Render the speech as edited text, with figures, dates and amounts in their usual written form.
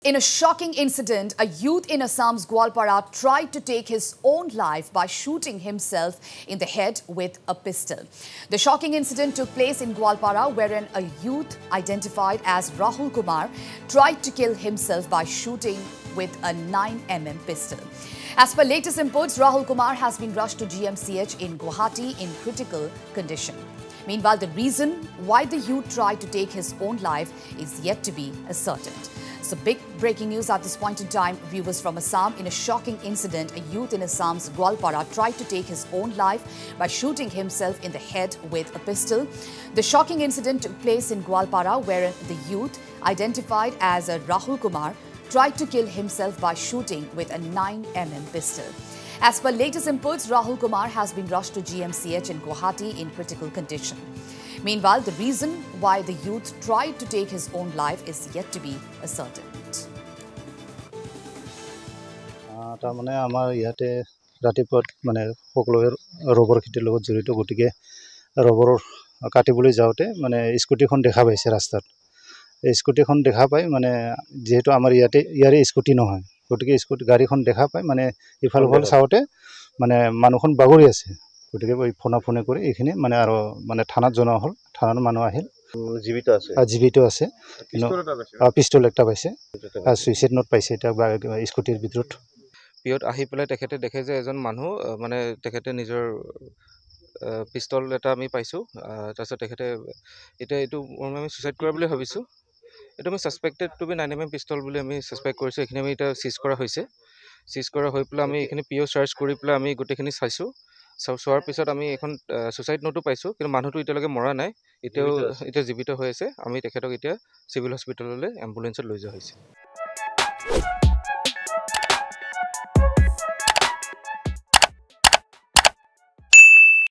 In a shocking incident, a youth in Assam's Goalpara tried to take his own life by shooting himself in the head with a pistol. The shocking incident took place in Goalpara, wherein a youth identified as Rahul Kumar tried to kill himself by shooting with a 9mm pistol. As per latest inputs, Rahul Kumar has been rushed to GMCH in Guwahati in critical condition. Meanwhile, the reason why the youth tried to take his own life is yet to be ascertained. So big breaking news at this point in time, viewers from Assam. In a shocking incident, a youth in Assam's Goalpara tried to take his own life by shooting himself in the head with a pistol. The shocking incident took place in Goalpara, wherein the youth, identified as Rahul Kumar, tried to kill himself by shooting with a 9mm pistol. As per latest inputs, Rahul Kumar has been rushed to GMCH in Guwahati in critical condition. Meanwhile, the reason why the youth tried to take his own life is yet to be ascertained. তাৰমানে আমাৰ ইয়াতে ৰাতিপুৱা মানে সকলোৱে rubber খেতিৰ লগত জড়িত গতিকে ৰবৰ কাটিবলৈ যাওঁতে মানে স্কুটিখন দেখা পাইছে ৰাস্তাত এই স্কুটিখন দেখা পাই মানে যেহেতু আমাৰ ইয়াৰে স্কুটি নহয় গতিকে গাড়ীখন দেখা পাই মানে ইফাল চাওঁতে মানে মানুহখন বাগৰি আছে গতিকে ফোনে কৰি এইখিনি মানে আৰু মানে থানাত জনোৱা হ'ল থানাৰ মানুহ আহিল জীৱিত আছে পিস্তল একটা পাইছে সুইসাইড নোট পাইছে এটা স্কুটিৰ ভিতৰত পিয়ত আহি পেলাই তেখেতে দেখে যে এজন মানুহ মানে তেখেতে নিজৰ পিস্তল এটা আমি পাইছোঁ তাৰপিছত তেখেতে এতিয়া এইটো আমি সুইচাইড কৰা বুলি ভাবিছোঁ এইটো আমি সাসপেক্টেড টু বি 9mm পিস্তল বুলি আমি সাসপেক্ট কৰিছোঁ এইখিনি আমি এটা সিজ কৰা হৈছে সিজ কৰা হৈ পেলাই আমি এইখিনি পিঅ সাৰ্চ কৰি পেলাই আমি গোটেইখিনি চাইছোঁ চোৱাৰ পিছত আমি এখন সুইচাইড নোটো পাইছোঁ কিন্তু মানুহটো এতিয়ালৈকে মৰা নাই এতিয়া জীৱিত হৈ আছে আমি তেখেতক এতিয়া চিভিল হস্পিটেললৈ এম্বুলেন্সত লৈ যোৱা হৈছে